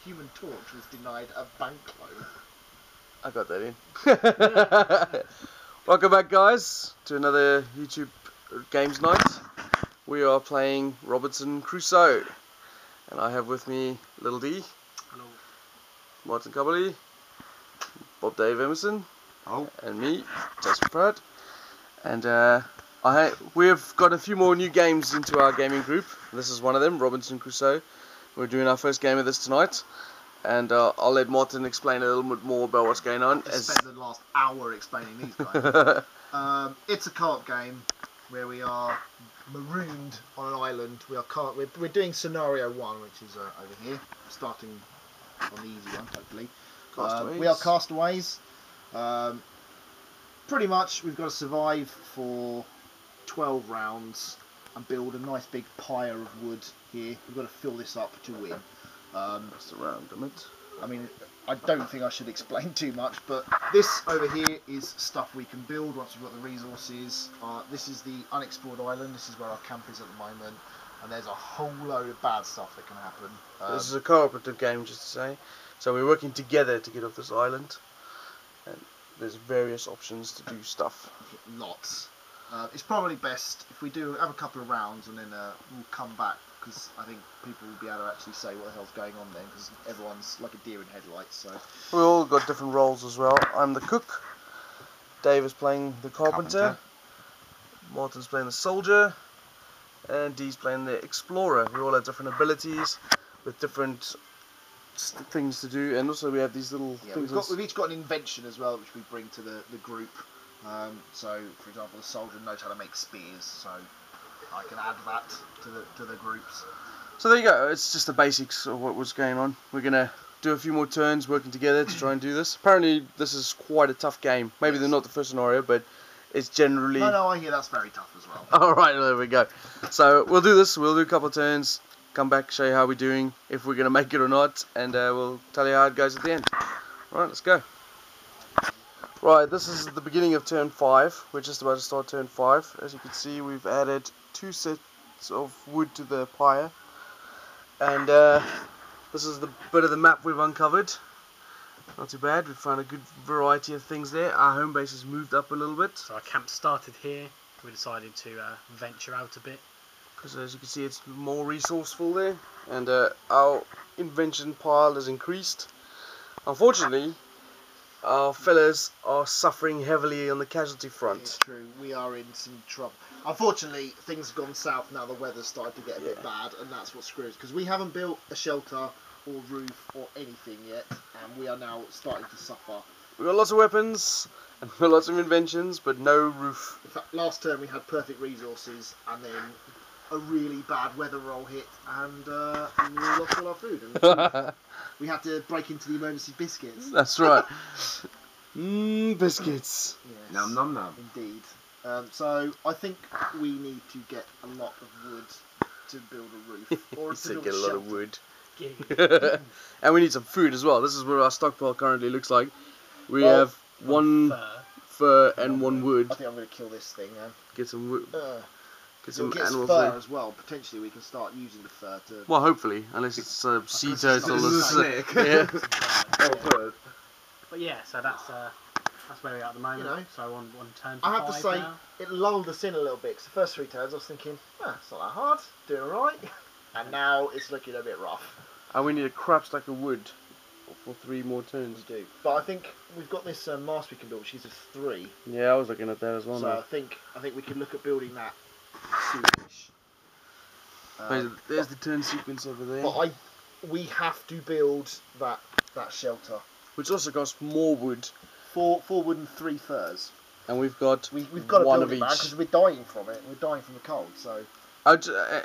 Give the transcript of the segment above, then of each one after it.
Human Torch was denied a bank loan. I got that in. Welcome back, guys, to another YouTube Games Night. We are playing Robinso Crusoe, and I have with me Little D. Hello. Martin Cubberley, Bob Dave Emerson, oh, and me, Jasper Pratt. And we've got a few more new games into our gaming group. This is one of them, Robinso Crusoe. We're doing our first game of this tonight, and I'll let Martin explain a little bit more about what's going on. I spent the last hour explaining these guys. It's a co-op game where we are marooned on an island. We're doing scenario 1, which is over here, starting on the easy one, hopefully. We are castaways. Pretty much, we've got to survive for 12 rounds and build a nice big pyre of wood here. We've got to fill this up to win. That's the round limit. I mean, I don't think I should explain too much, but this over here is stuff we can build once we've got the resources. This is the unexplored island. This is where our camp is at the moment, and there's a whole load of bad stuff that can happen. This is a cooperative game, just to say. So we're working together to get off this island, and there's various options to do stuff. Lots. It's probably best if we do have a couple of rounds and then we'll come back, because I think people will be able to actually say what the hell's going on then, because everyone's like a deer in headlights. So we all got different roles as well. I'm the cook, Dave is playing the carpenter. Martin's playing the soldier, and Dee's playing the explorer. We all have different abilities with different things to do, and also we have these little things. We've each got an invention as well, which we bring to the group. So, for example, the soldier knows how to make spears, so I can add that to the groups. So there you go. It's just the basics of what was going on. We're gonna do a few more turns working together to try and do this. Apparently, this is quite a tough game. Maybe they're not the first scenario, but it's generally. No, I hear that's very tough as well. All right, there we go. So we'll do this. We'll do a couple of turns. Come back, show you how we're doing, if we're gonna make it or not, and we'll tell you how it goes at the end. All right, let's go. Right, this is the beginning of turn 5. We're just about to start turn 5. As you can see, we've added 2 sets of wood to the pyre, and this is the bit of the map we've uncovered. Not too bad. We've found a good variety of things there. Our home base has moved up a little bit. So our camp started here. We decided to venture out a bit, because as you can see, it's more resourceful there, and our invention pile has increased. Unfortunately, our fellas are suffering heavily on the casualty front. It's true, we are in some trouble. Unfortunately, things have gone south now. The weather's started to get a bit bad, and that's what screws, because we haven't built a shelter or roof or anything yet, and we are now starting to suffer. We've got lots of weapons and we've got lots of inventions, but no roof. In fact, last turn we had perfect resources, and then a really bad weather roll hit, and we lost all our food. And we had to break into the emergency biscuits. That's right. Biscuits. Yes, Nom nom nom. Indeed. So I think we need to get a lot of wood to build a roof, or to build get a lot of shelter. wood. And we need some food as well. This is what our stockpile currently looks like. We have one fur and one wood. I think I'm going to kill this thing now. Get some wood. Get some we'll animal fur food as well. Potentially we can start using the fur to... Well, hopefully, unless it's a sea turtle or snake. Yeah. but yeah, so that's where we are at the moment. You know, so on turn. I have to say, now. it lulled us in a little bit, because the first 3 turns I was thinking, it's not that hard, doing alright, and now it's looking a bit rough. And we need a crap stack of wood for 3 more turns. We do, but I think we've got this mast we can build, which is a 3. Yeah, I was looking at that as well. So I think we can look at building that soonish. There's the turn sequence over there. But we have to build that shelter. Which also costs more wood. 4 wood and 3 furs. And we've got we've got to one build of it each. because we're dying from it. We're dying from the cold. So,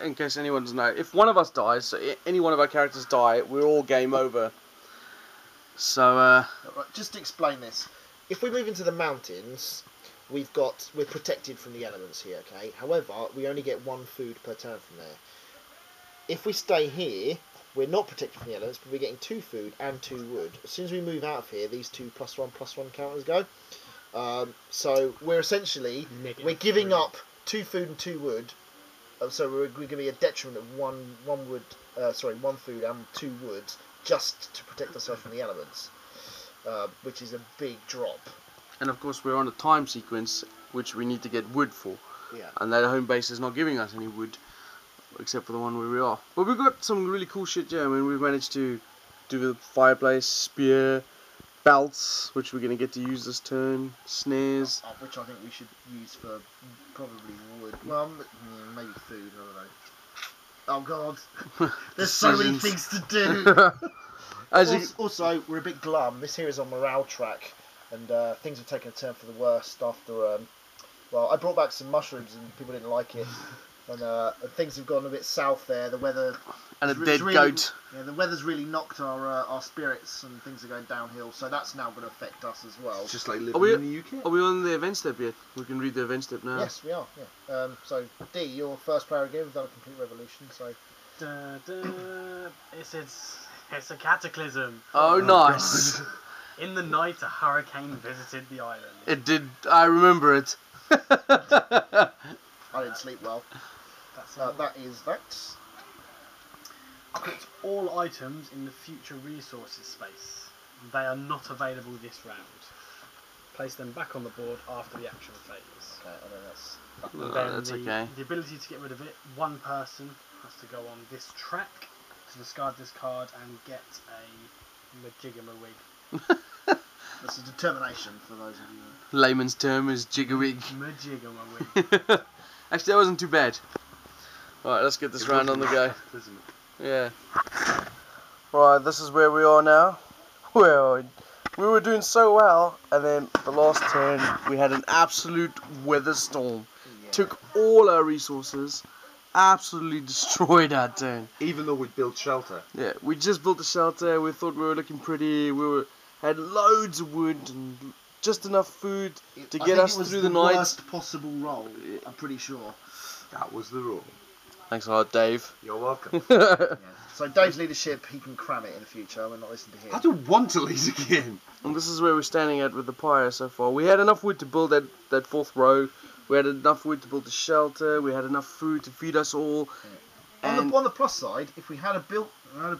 in case anyone doesn't know, if one of us dies, so any one of our characters die, we're all game over. So just to explain this, if we move into the mountains, we're protected from the elements here. Okay. However, we only get 1 food per turn from there. If we stay here, we're not protected from the elements, but we're getting 2 food and 2 wood. As soon as we move out of here, these 2 +1/+1 counters go. So we're essentially we're giving up 2 food and 2 wood. So we're going to be a detriment of one wood one food and 2 wood, just to protect ourselves from the elements, which is a big drop. And of course we're on a time sequence which we need to get wood for. Yeah. And that home base is not giving us any wood, except for the one where we are. But we've got some really cool shit here. I mean, we've managed to do the fireplace, spear, belts, which we're going to get to use this turn, snares. Which I think we should use for probably wood. Well, maybe food, I don't know. Oh god, there's so many things to do. Also, we're a bit glum. This here is on morale track, and things have taken a turn for the worst after. Well, I brought back some mushrooms and people didn't like it, and things have gone a bit south there. The weather and a dead goat. Yeah, the weather's really knocked our spirits, and things are going downhill. So that's now going to affect us as well. It's just like living in the UK. Are we on the event step yet? We can read the event step now. Yes, we are. Yeah. So D, your first player again. We've done a complete revolution. So. It's a cataclysm. Oh, nice. In the night, a hurricane visited the island. It did. I remember it. I didn't sleep well. That is that. Put all items in the future resources space. They are not available this round. Place them back on the board after the action phase. Okay, I know That's okay. The ability to get rid of it, one person has to go on this track to discard this card and get a majiggamawig. This is determination for those of you. Layman's term is jigawig. Majiggamawig. Actually, that wasn't too bad. Alright, let's get this round on the go. Yeah. Right, this is where we are now. Well, we were doing so well, and then the last turn we had an absolute weather storm. Yeah. Took all our resources, absolutely destroyed our turn. Even though we built shelter. Yeah, we just built a shelter. We thought we were looking pretty. Had loads of wood and just enough food to get us through the night. Worst possible roll. I'm pretty sure. That was the rule. Thanks a lot, Dave. You're welcome. Yeah. So Dave's leadership, he can cram it in the future. We're not listening to him. I don't want to lead again. And this is where we're standing at with the pyre so far. We had enough wood to build that fourth row. We had enough wood to build the shelter. We had enough food to feed us all. Yeah. On the plus side, if we had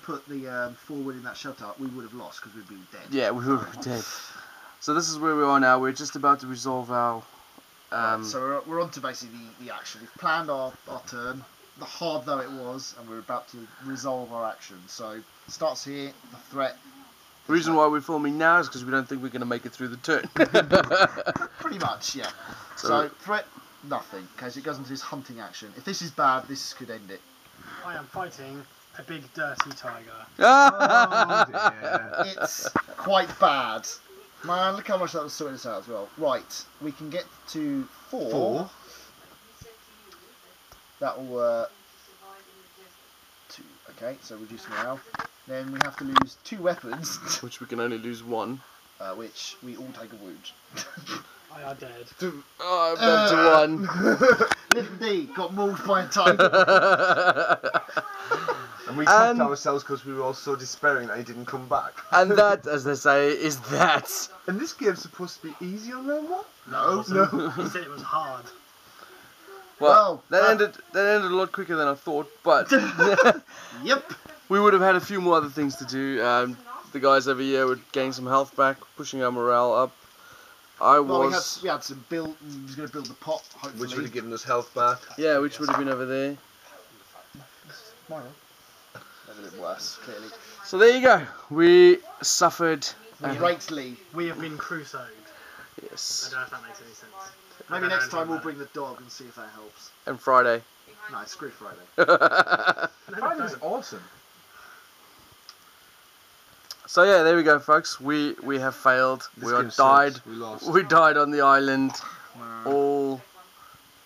put the 4 wood in that shelter, we would have lost because we'd been dead. Yeah, we would have been dead. So this is where we are now. We're just about to resolve our... So we're on to basically the action. We've planned our turn, the hard though it was, and we're about to resolve our action. So it starts here, the threat. The reason why we're filming now is because we don't think we're going to make it through the turn. Pretty much, yeah. So threat, nothing, because it goes into this hunting action. If this is bad, this could end it. I am fighting a big dirty tiger. Oh dear. It's quite bad. Man, look how much that was sorting us out as well. Right, we can get to 4. That'll 2. Okay, so reduce morale. Then we have to lose 2 weapons, Which we can only lose 1. which we all take a wound. I are dead. Oh, I'm down to 1. Little D got mauled by a tiger. And we stopped ourselves because we were all so despairing that he didn't come back. And that, as they say, is that. And this game's supposed to be easy on round 1? No. He said it was hard. Well, that ended a lot quicker than I thought, but Yep. we would have had a few more other things to do. The guys over here would gain some health back, pushing our morale up. We had some build. We was going to build the pot, hopefully. Which would have given us health back. Yeah, which would have been over there. A bit worse, clearly. So there you go. We suffered. Greatly. We have been Crusoe'd. I Yes. don't know if that makes any sense. Maybe next time we'll bring the dog and see if that helps. And Friday. No, screw Friday. Friday's awesome. So yeah, there we go, folks. We have failed. This We game died. sucks. We lost. We died on the island. All.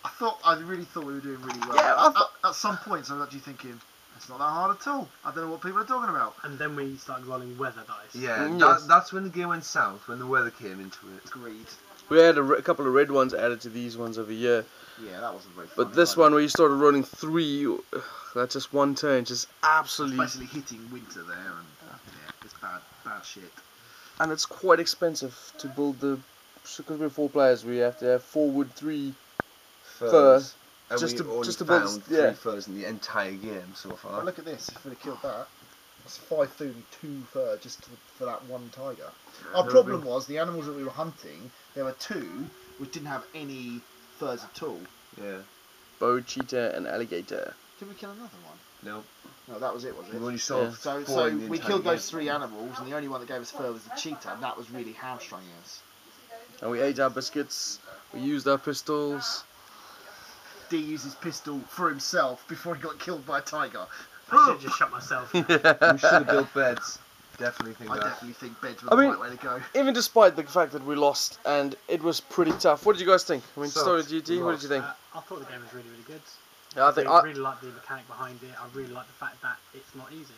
I really thought we were doing really well. Yeah, at some points, I was actually thinking, it's not that hard at all. I don't know what people are talking about. And then we started rolling weather dice. Yeah, Yes. that's when the game went south, when the weather came into it. Agreed. We had a couple of red ones added to these ones over here. Yeah, that wasn't very fun. But this one, where you started running 3, that's just one turn, just absolutely. basically hitting winter there, and yeah, it's bad shit. And it's quite expensive to build the. Because we're 4 players, we have to have 4 wood, 3 fur, And Just we to- only just above found the- yeah. 3 furs in the entire game so far. But look at this, if we'd have killed that, that's 5 food and 2 fur just for that one tiger. Our problem was the animals that we were hunting, there were 2 which didn't have any furs at all. Yeah. Bow, cheetah, and alligator. Did we kill another one? No. No, that was it, was it? We only saw Yeah. 4 So in the we entire killed game. those 3 animals, and the only one that gave us fur was the cheetah, and that was really hamstringing us. And we ate our biscuits. We used our pistols. D used his pistol for himself before he got killed by a tiger. I should have just shot myself. We should have built beds. Definitely think I that. definitely think beds were I the mean- right way to go. Even despite the fact that we lost and it was pretty tough. What did you guys think? I mean, Sucked. story GT, what did you think? I thought the game was really, really good. Yeah, I think I really like the mechanic behind it. I really like the fact that it's not easy.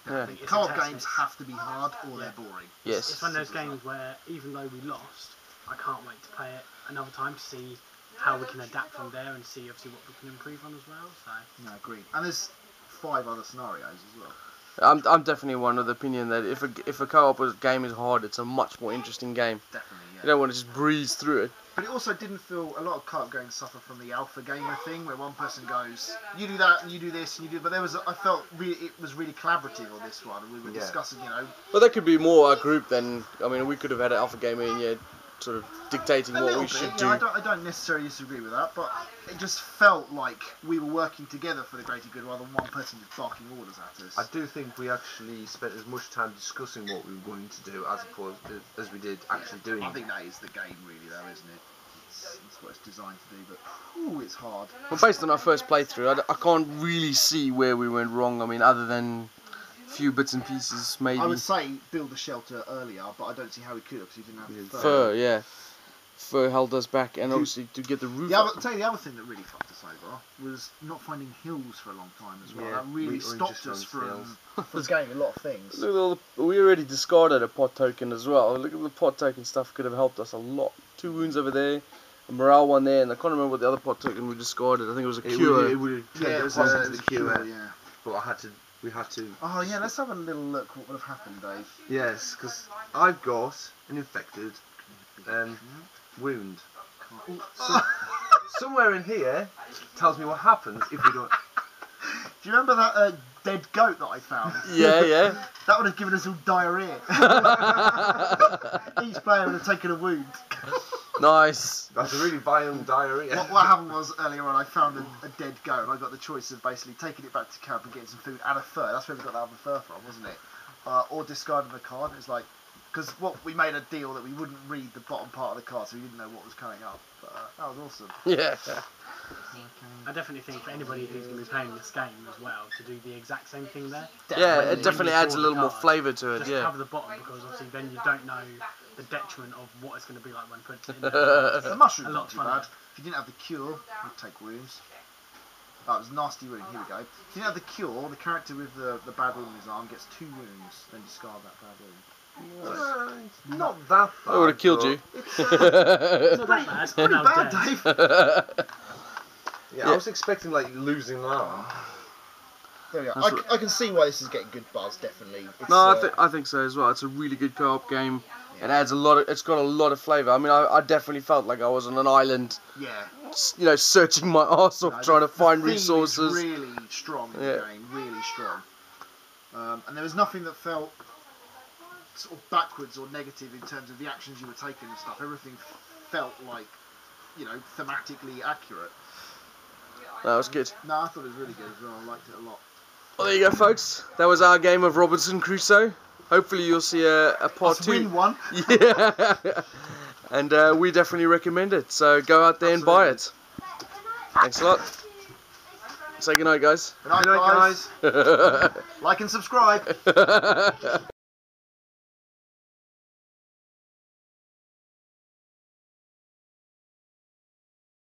Yeah. I think it's Co-op a test games case. have to be hard or they're boring. Yes. It's one of those games where even though we lost, I can't wait to play it another time to see how we can adapt from there and see obviously what we can improve on as well. So No, agreed. And there's 5 other scenarios as well. I'm definitely one of the opinion that if a co-op game is hard, it's a much more interesting game. Definitely, yeah. You don't want to just breeze through it. But it also didn't feel, a lot of co-op games suffer from the alpha gamer thing, where one person goes, you do that and you do this and you do, but I felt it was really collaborative on this one, and we were Yeah. discussing, But that could be more our group than, I mean, we could have had an alpha gamer in here sort of dictating a what little we bit, should yeah, do. I don't necessarily disagree with that, but it just felt like we were working together for the greater good rather than one person just barking orders at us. I do think we actually spent as much time discussing what we were going to do as opposed as we did actually doing I it. think that is the game really though, isn't it? It's what it's designed to do, but ooh, it's hard. Well, based on our first playthrough, I can't really see where we went wrong. I mean, other than a few bits and pieces, maybe. I would say build the shelter earlier, but I don't see how we could because he didn't have the Fur, yeah. Fur held us back, and obviously to get the roof Yeah, up. but I'll tell you the other thing that really fucked us over was not finding hills for a long time as well. Yeah, that really we stopped just us found from getting a lot of things. Look at all we already discarded a pot token as well. Look at the pot token stuff could have helped us a lot. 2 wounds over there, a morale one there, and I can't remember what the other pot token we discarded. I think it was a cure. It would have Yeah, taken it us was into the cure, yeah. but we had to. Oh yeah, let's have a little look what would have happened, Dave. Yes, because I've got an infected wound. So, somewhere in here tells me what happens if we don't. Do you remember that dead goat that I found? Yeah, yeah. That would have given us all diarrhea. Each player would have taken a wound. Nice. That's a really violent diarrhea. What happened was earlier on I found a dead goat and I got the choice of basically taking it back to camp and getting some food and a fur. That's where we got that other fur from, wasn't it? Or discarding the card. It's like, because we made a deal that we wouldn't read the bottom part of the card, so we didn't know what was coming up. But that was awesome. Yeah. I definitely think for anybody who's going to be playing this game as well to do the exact same thing there. Yeah, When it you definitely draw adds a the little more card, flavour to it, Just yeah. cover the bottom because obviously then you don't know the detriment of what it's going to be like when put it in there. The mushroom's A not lot too funner. bad. If you didn't have the cure, you'd take wounds. That was nasty wound. Here we go. If you didn't have the cure, the character with the bad wound in his arm gets 2 wounds, then discard that bad wound. Not that bad. I would have killed you. It's It's not that bad. pretty Now bad, dead. Dave. Yeah, I was expecting like losing an arm. There we go. That's what- I can see why this is getting good buzz. Definitely. It's, No, I think so as well. It's a really good co-op game. It adds a lot of. It's got a lot of flavour. I mean, I definitely felt like I was on an island, yeah. you know, searching my arse off, No, trying to the find theme resources. is really strong in Yeah. the game, really strong. And there was nothing that felt sort of backwards or negative in terms of the actions you were taking and stuff. Everything felt like, thematically accurate. That was good. No, I thought it was really good as well. I liked it a lot. Well, there you go, folks. That was our game of Robinson Crusoe. Hopefully, you'll see a part Let's 2. win one. Yeah. And we definitely recommend it. So go out there and buy it. Thanks a lot. Say goodnight, guys. Good night, Good night, guys. guys. Like and subscribe.